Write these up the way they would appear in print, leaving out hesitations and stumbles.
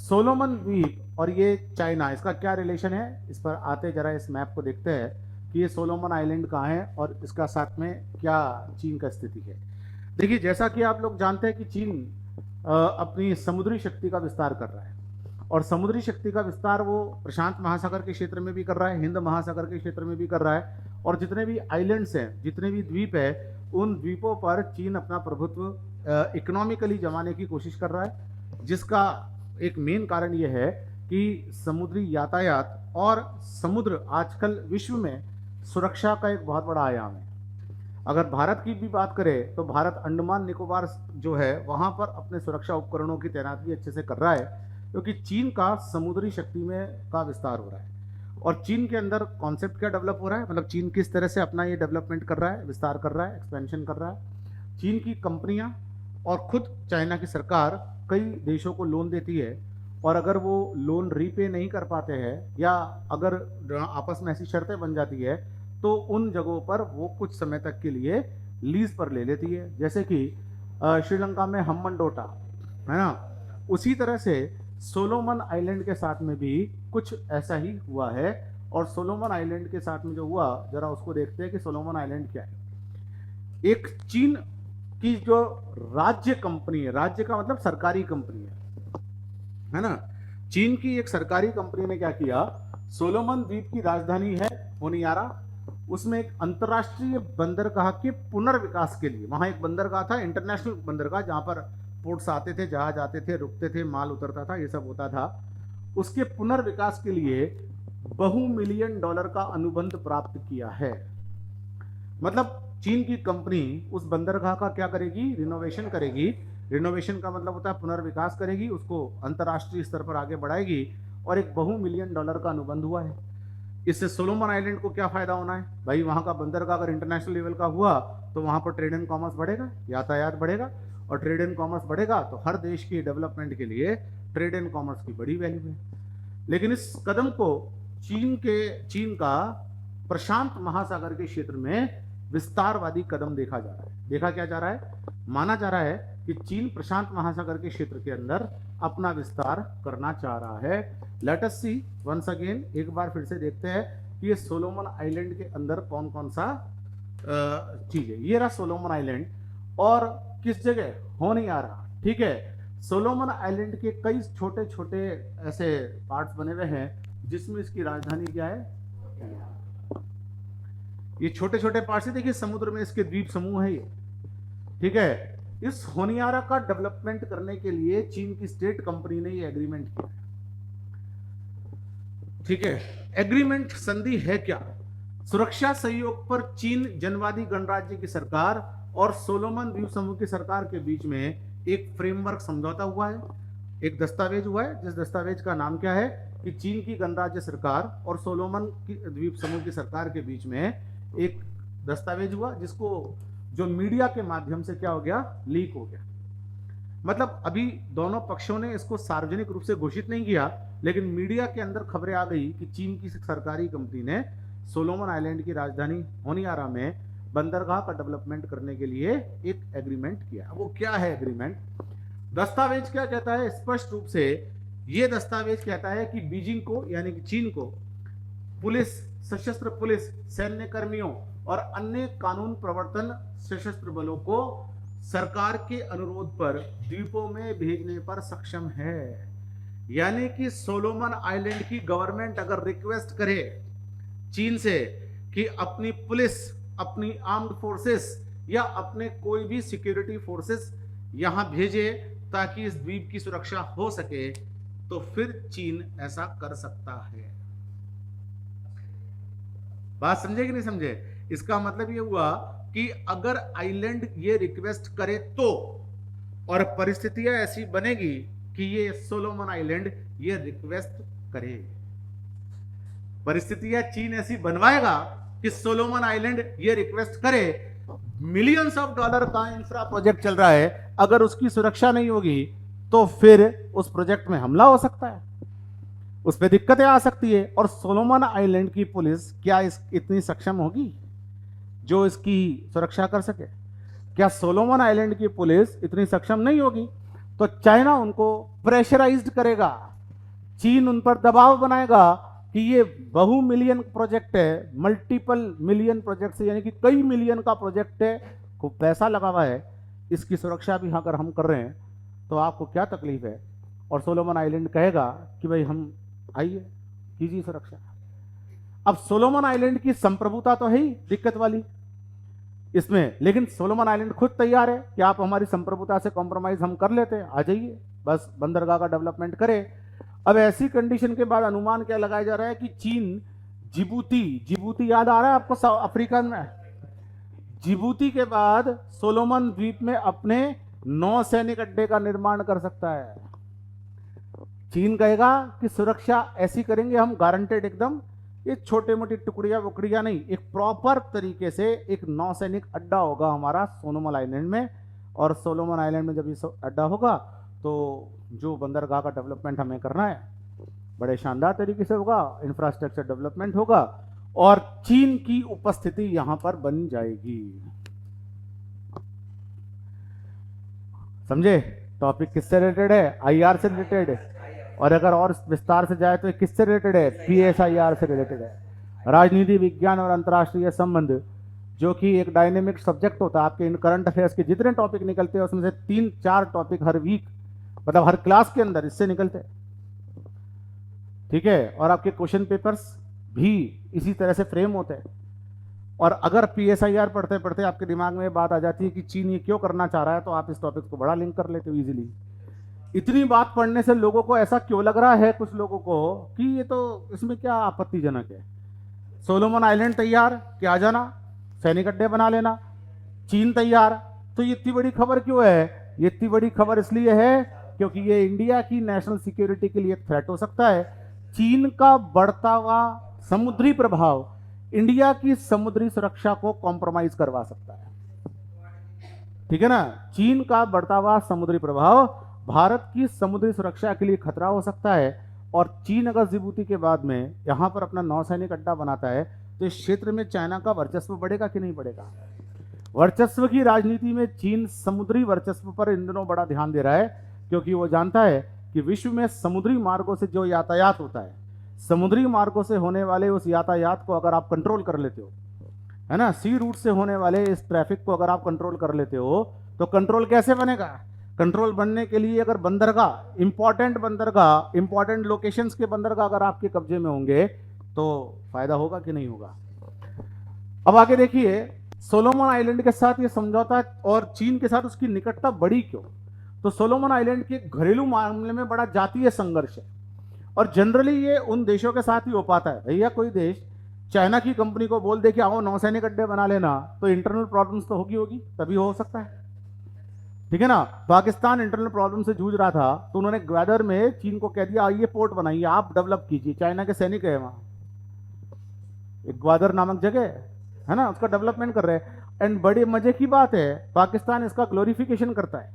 Solomon द्वीप और ये चाइना, इसका क्या रिलेशन है, इस पर आते जरा इस मैप को देखते हैं कि ये सोलोमन आइलैंड कहाँ है और इसका साथ में क्या चीन का स्थिति है। देखिए, जैसा कि आप लोग जानते हैं कि चीन अपनी समुद्री शक्ति का विस्तार कर रहा है, और समुद्री शक्ति का विस्तार वो प्रशांत महासागर के क्षेत्र में भी कर रहा है, हिंद महासागर के क्षेत्र में भी कर रहा है, और जितने भी आइलैंड्स हैं, जितने भी द्वीप है, उन द्वीपों पर चीन अपना प्रभुत्व इकोनॉमिकली जमाने की कोशिश कर रहा है, जिसका एक मेन कारण यह है कि समुद्री यातायात और समुद्र आजकल विश्व में सुरक्षा का एक बहुत बड़ा आयाम है। अगर भारत की भी बात करें तो भारत अंडमान निकोबार जो है वहां पर अपने सुरक्षा उपकरणों की तैनाती अच्छे से कर रहा है, क्योंकि चीन का समुद्री शक्ति में का विस्तार हो रहा है। और चीन के अंदर कॉन्सेप्ट क्या डेवलप हो रहा है, मतलब चीन किस तरह से अपना ये डेवलपमेंट कर रहा है, विस्तार कर रहा है, एक्सपेंशन कर रहा है। चीन की कंपनियां और खुद चाइना की सरकार कई देशों को लोन देती है, और अगर वो लोन रीपे नहीं कर पाते हैं या अगर आपस में ऐसी शर्तें बन जाती है तो उन जगहों पर वो कुछ समय तक के लिए लीज पर ले लेती है, जैसे कि श्रीलंका में हम्बनटोटा है ना। उसी तरह से सोलोमन आइलैंड के साथ में भी कुछ ऐसा ही हुआ है। और सोलोमन आइलैंड के साथ में जो हुआ, जरा उसको देखते हैं कि सोलोमन आइलैंड क्या है। एक चीन की जो राज्य कंपनी है, राज्य का मतलब सरकारी कंपनी है ना, चीन की एक सरकारी कंपनी ने क्या किया, सोलोमन द्वीप की राजधानी है होनियारा, उसमें एक अंतरराष्ट्रीय बंदरगाह के पुनर्विकास के लिए, वहां एक बंदरगाह था, इंटरनेशनल बंदरगाह, जहां पर पोर्ट्स आते थे, जहाज आते थे, रुकते थे, माल उतरता था, ये सब होता था। उसके पुनर्विकास के लिए $बहु-मिलियन का अनुबंध प्राप्त किया है। मतलब चीन की कंपनी उस बंदरगाह का क्या करेगी, रिनोवेशन करेगी। रिनोवेशन का मतलब होता है पुनर्विकास करेगी, उसको अंतरराष्ट्रीय स्तर पर आगे बढ़ाएगी, और एक $बहु-मिलियन का अनुबंध हुआ है। इससे सोलोमन आइलैंड को क्या फायदा होना है भाई, वहां का बंदरगाह अगर इंटरनेशनल लेवल का हुआ तो वहां पर ट्रेड एंड कॉमर्स बढ़ेगा, यातायात बढ़ेगा, और ट्रेड एंड कॉमर्स बढ़ेगा तो हर देश की डेवलपमेंट के लिए ट्रेड एंड कॉमर्स की बड़ी वैल्यू है। लेकिन इस कदम को चीन का प्रशांत महासागर के क्षेत्र में विस्तारवादी कदम देखा जा रहा है। देखा क्या जा रहा है, माना जा रहा है कि चीन प्रशांत महासागर के क्षेत्र के अंदर अपना विस्तार करना चाह रहा है। Let us see once again, एक बार फिर से देखते हैं कि ये सोलोमन आइलैंड के अंदर कौन कौन सा चीज है। ये रहा सोलोमन आइलैंड, और किस जगह, होनियारा, ठीक है। सोलोमन आइलैंड के कई छोटे छोटे ऐसे पार्ट्स बने हुए हैं जिसमें इसकी राजधानी क्या है, ये छोटे छोटे पार्ट्स, देखिए समुद्र में इसके द्वीप समूह है ये, ठीक है। इस होनियारा का डेवलपमेंट करने के लिए चीन की स्टेट कंपनी ने ये एग्रीमेंट किया, ठीक है। एग्रीमेंट संधि है क्या, सुरक्षा सहयोग पर चीन जनवादी गणराज्य की सरकार और सोलोमन द्वीप समूह की सरकार के बीच में एक फ्रेमवर्क समझौता हुआ है, एक दस्तावेज हुआ है, जिस दस्तावेज का नाम क्या है कि चीन की गणराज्य सरकार और सोलोमन की द्वीप समूह की सरकार के बीच में एक दस्तावेज हुआ, जिसको जो मीडिया के माध्यम से क्या हो गया, लीक हो गया। मतलब अभी दोनों पक्षों ने इसको सार्वजनिक रूप से घोषित नहीं किया, लेकिन मीडिया के अंदर खबरें आ गई कि चीन की सरकारी कंपनी ने सोलोमन आइलैंड की राजधानी होनियारा में बंदरगाह का डेवलपमेंट करने के लिए एक एग्रीमेंट किया। वो क्या है एग्रीमेंट, दस्तावेज क्या कहता है, स्पष्ट रूप से ये दस्तावेज कहता है कि बीजिंग को, यानी कि चीन को, पुलिस, सशस्त्र पुलिस, सैन्य कर्मियों और अन्य कानून प्रवर्तन सशस्त्र बलों को सरकार के अनुरोध पर द्वीपों में भेजने पर सक्षम है। यानी कि सोलोमन आइलैंड की गवर्नमेंट अगर रिक्वेस्ट करे चीन से कि अपनी पुलिस, अपनी आर्म्ड फोर्सेस या अपने कोई भी सिक्योरिटी फोर्सेस यहां भेजे ताकि इस द्वीप की सुरक्षा हो सके, तो फिर चीन ऐसा कर सकता है। बात समझे कि नहीं समझे, इसका मतलब ये हुआ कि अगर आइलैंड ये रिक्वेस्ट करे तो, और परिस्थितियां ऐसी बनेगी कि ये सोलोमन आइलैंड ये रिक्वेस्ट करे, परिस्थितियां चीन ऐसी बनवाएगा कि सोलोमन आइलैंड ये रिक्वेस्ट करे। मिलियंस ऑफ डॉलर का इंफ्रा प्रोजेक्ट चल रहा है, अगर उसकी सुरक्षा नहीं होगी तो फिर उस प्रोजेक्ट में हमला हो सकता है, उस पर दिक्कतें आ सकती है। और सोलोमन आइलैंड की पुलिस क्या इतनी सक्षम होगी जो इसकी सुरक्षा कर सके? क्या सोलोमन आइलैंड की पुलिस इतनी सक्षम नहीं होगी तो चाइना उनको प्रेशराइज्ड करेगा चीन उन पर दबाव बनाएगा कि ये बहु मिलियन प्रोजेक्ट है, मल्टीपल मिलियन प्रोजेक्ट यानी कि कई मिलियन का प्रोजेक्ट है, खूब पैसा लगा हुआ है, इसकी सुरक्षा भी अगर हम कर रहे हैं तो आपको क्या तकलीफ है। और सोलोमन आइलैंड कहेगा कि भाई हम आइए कीजिए सुरक्षा। अब सोलोमन आइलैंड की संप्रभुता तो है ही दिक्कत वाली इसमें, लेकिन सोलोमन आइलैंड खुद तैयार है कि आप हमारी संप्रभुता से कॉम्प्रोमाइज हम कर लेते हैं, आ जाइए, बस बंदरगाह का डेवलपमेंट करें। अब ऐसी कंडीशन के बाद अनुमान क्या लगाया जा रहा है कि चीन जिबूती याद आ रहा है आपको, अफ्रीका में जिबूती के बाद सोलोमन द्वीप में अपने 9 सैनिक अड्डे का निर्माण कर सकता है। चीन कहेगा कि सुरक्षा ऐसी करेंगे हम, गारंटेड एकदम, ये छोटे मोटी टुकड़ियां वुकड़ियां नहीं, एक प्रॉपर तरीके से एक नौसैनिक अड्डा होगा हमारा सोलोमन आइलैंड में। और सोलोमन आइलैंड में जब ये अड्डा होगा तो जो बंदरगाह का डेवलपमेंट हमें करना है बड़े शानदार तरीके से होगा, इंफ्रास्ट्रक्चर डेवलपमेंट होगा और चीन की उपस्थिति यहां पर बन जाएगी। समझे? टॉपिक किससे रिलेटेड है? आईआर से रिलेटेड है, और अगर और विस्तार से जाए तो किससे रिलेटेड है? पीएसआईआर से रिलेटेड है, राजनीति विज्ञान और अंतर्राष्ट्रीय संबंध, जो कि एक डायनेमिक सब्जेक्ट होता है। आपके इन करंट अफेयर्स के जितने टॉपिक निकलते हैं उसमें से 3-4 टॉपिक हर वीक, मतलब हर क्लास के अंदर इससे निकलते हैं, ठीक है। और आपके क्वेश्चन पेपर्स भी इसी तरह से फ्रेम होते हैं। और अगर पीएसआईआर पढ़ते पढ़ते आपके दिमाग में बात आ जाती है कि चीन ये क्यों करना चाह रहा है, तो आप इस टॉपिक को बड़ा लिंक कर लेते हो इजीली। इतनी बात पढ़ने से लोगों को ऐसा क्यों लग रहा है कुछ लोगों को कि ये तो इसमें क्या आपत्तिजनक है? सोलोमन आइलैंड तैयार कि आ जाना, सैनिक अड्डे बना लेना, चीन तैयार, तो ये इतनी बड़ी खबर क्यों है? ये इतनी बड़ी खबर इसलिए है क्योंकि ये इंडिया की नेशनल सिक्योरिटी के लिए थ्रेट हो सकता है। चीन का बढ़ता हुआ समुद्री प्रभाव इंडिया की समुद्री सुरक्षा को कॉम्प्रोमाइज करवा सकता है, ठीक है ना। चीन का बढ़ता हुआ समुद्री प्रभाव भारत की समुद्री सुरक्षा के लिए खतरा हो सकता है। और चीन अगर जिबूती के बाद में यहां पर अपना नौसैनिक अड्डा बनाता है तो इस क्षेत्र में चाइना का वर्चस्व बढ़ेगा कि नहीं बढ़ेगा? वर्चस्व की राजनीति में चीन समुद्री वर्चस्व पर इन दिनों बड़ा ध्यान दे रहा है, क्योंकि वो जानता है कि विश्व में समुद्री मार्गों से जो यातायात होता है, समुद्री मार्गों से होने वाले उस यातायात को अगर आप कंट्रोल कर लेते हो, है ना, सी रूट से होने वाले इस ट्रैफिक को अगर आप कंट्रोल कर लेते हो, तो कंट्रोल कैसे बनेगा? कंट्रोल बनने के लिए अगर बंदरगाह, इंपॉर्टेंट लोकेशंस के बंदरगाह अगर आपके कब्जे में होंगे तो फायदा होगा कि नहीं होगा? अब आगे देखिए, सोलोमन आइलैंड के साथ ये समझौता और चीन के साथ उसकी निकटता बढ़ी क्यों? तो सोलोमन आइलैंड के घरेलू मामले में बड़ा जातीय संघर्ष है, और जनरली ये उन देशों के साथ ही हो पाता है। भैया कोई देश चाइना की कंपनी को बोल दे कि आओ नौसैनिक अड्डे बना लेना, तो इंटरनल प्रॉब्लम्स तो होगी, तभी हो सकता है, ठीक है ना। पाकिस्तान इंटरनल प्रॉब्लम से जूझ रहा था, तो उन्होंने ग्वादर में चीन को कह दिया ये पोर्ट बनाइए, आप डेवलप कीजिए, चाइना के सैनिक है वहां, एक ग्वादर नामक जगह है ना, उसका डेवलपमेंट कर रहे हैं। एंड बड़े मजे की बात है, पाकिस्तान इसका ग्लोरिफिकेशन करता है,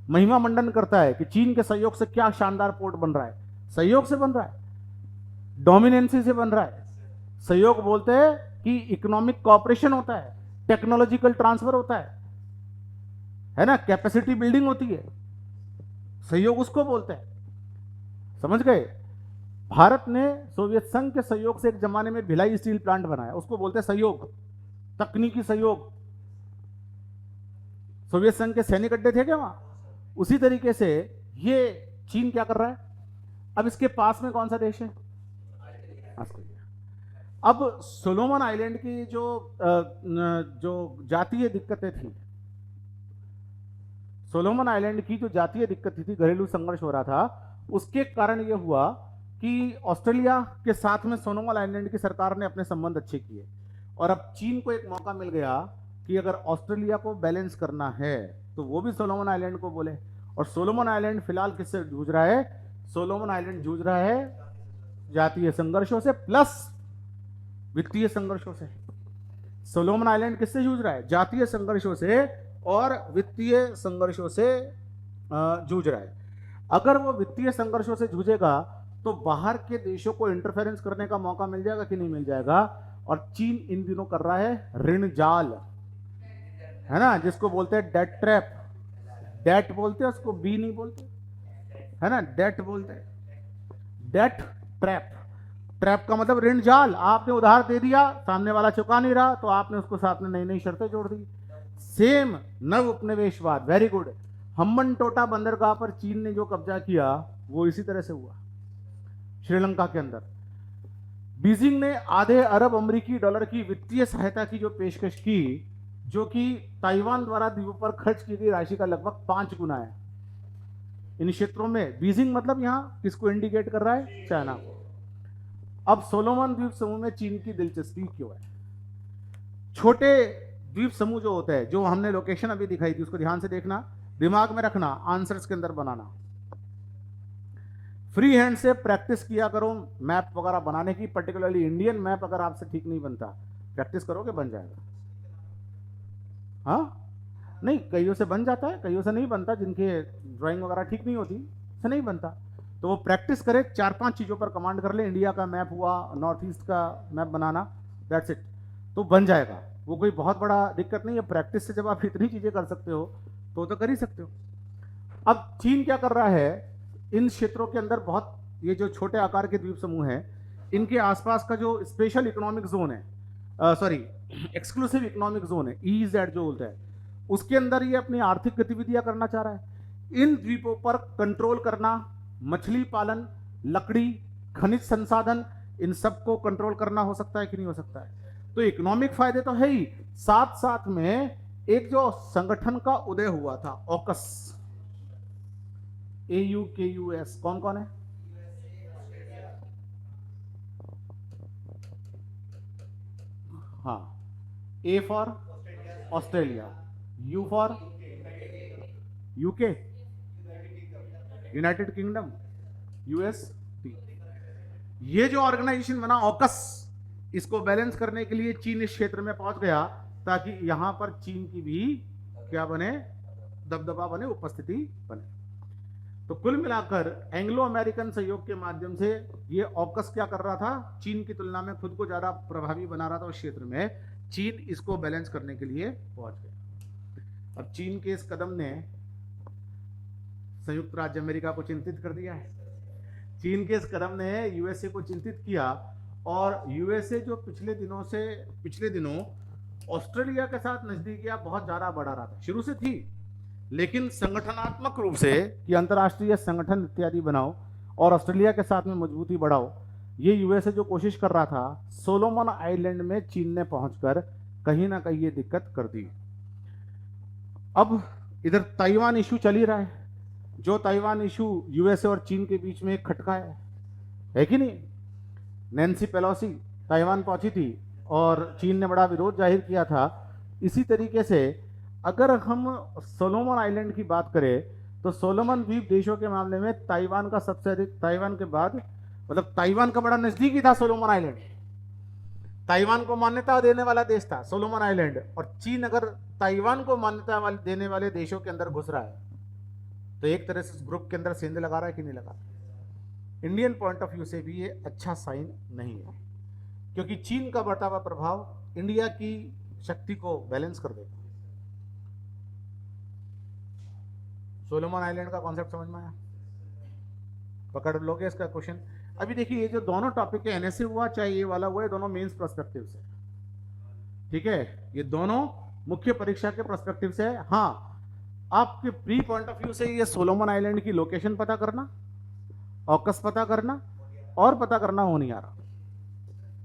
महिमा मंडन करता है कि चीन के सहयोग से क्या शानदार पोर्ट बन रहा है। सहयोग से बन रहा है, डोमिनेंसी से बन रहा है। सहयोग बोलते हैं कि इकोनॉमिक कॉपरेशन होता है, टेक्नोलॉजिकल ट्रांसफर होता है ना, कैपेसिटी बिल्डिंग होती है, सहयोग उसको बोलते हैं, समझ गए। भारत ने सोवियत संघ के सहयोग से एक जमाने में भिलाई स्टील प्लांट बनाया, उसको बोलते हैं सहयोग, तकनीकी सहयोग। सोवियत संघ के सैनिक अड्डे थे क्या वहां? उसी तरीके से ये चीन क्या कर रहा है। अब इसके पास में कौन सा देश है? ऑस्ट्रेलिया। अब सोलोमन आइलैंड की जो जातीय दिक्कतें थी, सोलोमन आइलैंड की जो जातीय दिक्कत थी, घरेलू संघर्ष हो रहा था, उसके कारण यह हुआ कि ऑस्ट्रेलिया के साथ में सोलोमन आइलैंड की सरकार ने अपने संबंध अच्छे किए, और अब चीन को एक मौका मिल गया कि अगर ऑस्ट्रेलिया को बैलेंस करना है तो वो भी सोलोमन आइलैंड को बोले। और सोलोमन आइलैंड फिलहाल किससे जूझ रहा है? सोलोमन आइलैंड जूझ रहा है जातीय संघर्षों से प्लस वित्तीय संघर्षों से। सोलोमन आइलैंड किससे जूझ रहा है? जातीय संघर्षों से और वित्तीय संघर्षों से जूझ रहा है। अगर वो वित्तीय संघर्षों से जूझेगा तो बाहर के देशों को इंटरफेरेंस करने का मौका मिल जाएगा कि नहीं मिल जाएगा? और चीन इन दिनों कर रहा है ऋण जाल, है ना, जिसको बोलते हैं डेट ट्रैप। डेट बोलते हैं उसको, बी नहीं बोलते, है ना, डेट बोलते हैं। डेट ट्रैप, ट्रैप का मतलब ऋण जाल, आपने उधार दे दिया, सामने वाला चुका नहीं रहा तो आपने उसको साथ में नई नई शर्तें जोड़ दी। सेम नव उपनिवेशवाद, वेरी गुड। हम्बन टोटा बंदरगाह पर चीन ने जो कब्जा किया वो इसी तरह से हुआ श्रीलंका के अंदर। बीजिंग ने आधे अरब अमेरिकी डॉलर की वित्तीय सहायता की जो पेशकश की, जो कि ताइवान द्वारा द्वीपों पर खर्च की गई राशि का लगभग 5 गुना है इन क्षेत्रों में। बीजिंग मतलब यहां किसको इंडिकेट कर रहा है? चाइना को। अब सोलोमन द्वीप समूह में चीन की दिलचस्पी क्यों है? छोटे द्वीप समूह जो होते हैं, जो हमने लोकेशन अभी दिखाई थी उसको ध्यान से देखना, दिमाग में रखना, आंसर्स के अंदर बनाना। फ्री हैंड से प्रैक्टिस किया करो मैप वगैरह बनाने की, पर्टिकुलरली इंडियन मैप अगर आपसे ठीक नहीं बनता, प्रैक्टिस करोगे बन जाएगा। हाँ नहीं, कईयों से बन जाता है, कईयों से नहीं बनता, जिनके ड्राइंग वगैरह ठीक नहीं होती से नहीं बनता। तो वो प्रैक्टिस करे, 4-5 चीज़ों पर कमांड कर ले। इंडिया का मैप हुआ, नॉर्थ ईस्ट का मैप बनाना, दैट्स इट, तो बन जाएगा। वो कोई बहुत बड़ा दिक्कत नहीं है। प्रैक्टिस से जब आप इतनी चीज़ें कर सकते हो तो कर ही सकते हो। अब चीन क्या कर रहा है, इन क्षेत्रों के अंदर बहुत, ये जो छोटे आकार के द्वीप समूह हैं, इनके आसपास का जो स्पेशल इकोनॉमिक जोन है, सॉरी एक्सक्लूसिव इकोनॉमिक जोन है, EEZ जो बोलते हैं, उसके अंदर ये अपनी आर्थिक गतिविधियां करना चाह रहा है। इन द्वीपों पर कंट्रोल करना, मछली पालन, लकड़ी, खनिज संसाधन, इन सबको कंट्रोल करना हो सकता है कि नहीं हो सकता है? तो इकोनॉमिक फायदे तो है ही, साथ साथ में एक जो संगठन का उदय हुआ था, ऑकस, AUKUS, कौन कौन है? हाँ, A for Australia, U for UK, United kingdom, UST। ये जो ऑर्गेनाइजेशन बना ऑकस, इसको बैलेंस करने के लिए चीन इस क्षेत्र में पहुंच गया, ताकि यहां पर चीन की भी क्या बने, दबदबा बने, उपस्थिति बने। तो कुल मिलाकर एंग्लो अमेरिकन सहयोग के माध्यम से ये ऑकस क्या कर रहा था, चीन की तुलना में खुद को ज्यादा प्रभावी बना रहा था उस क्षेत्र में। चीन इसको बैलेंस करने के लिए पहुंच गया। अब चीन के इस कदम ने संयुक्त राज्य अमेरिका को चिंतित कर दिया है। चीन के इस कदम ने USA को चिंतित किया, और USA जो पिछले दिनों ऑस्ट्रेलिया के साथ नजदीकियां बहुत ज्यादा बढ़ा रहा था, शुरू से थी, लेकिन संगठनात्मक रूप से कि अंतर्राष्ट्रीय संगठन इत्यादि बनाओ और ऑस्ट्रेलिया के साथ में मजबूती बढ़ाओ, ये USA जो कोशिश कर रहा था, सोलोमन आइलैंड में चीन ने पहुंचकर कहीं ना कहीं ये दिक्कत कर दी। अब इधर ताइवान इशू चल ही रहा है, जो ताइवान इशू USA और चीन के बीच में एक खटका है कि नहीं? नैन्सी पेलोसी ताइवान पहुंची थी और चीन ने बड़ा विरोध जाहिर किया था। इसी तरीके से अगर हम सोलोमन आइलैंड की बात करें तो सोलोमन द्वीप देशों के मामले में ताइवान का सबसे अधिक, ताइवान के बाद, मतलब ताइवान का बड़ा नजदीकी था सोलोमन आइलैंड, ताइवान को मान्यता देने वाला देश था सोलोमन आइलैंड। और चीन अगर ताइवान को मान्यता देने वाले देशों के अंदर घुस रहा है तो एक तरह से ग्रुप के अंदर सेंध लगा रहा है कि नहीं लगा? इंडियन पॉइंट ऑफ व्यू से भी ये अच्छा साइन नहीं है, क्योंकि चीन का बढ़ता हुआ प्रभाव इंडिया की शक्ति को बैलेंस कर देगा। सोलोमन आइलैंड का कॉन्सेप्ट समझ में आया? पकड़ लोगे इसका क्वेश्चन? अभी देखिए, ये जो दोनों टॉपिक है, NSA हुआ चाहे ये वाला हुआ, ये दोनों मेंस पर्सपेक्टिव से, ठीक है, ये दोनों मुख्य परीक्षा के पर्सपेक्टिव से है। हाँ, आपके प्री पॉइंट ऑफ व्यू से ये सोलोमन आइलैंड की लोकेशन पता करना, ऑकस पता करना और पता करना हो नहीं आ रहा।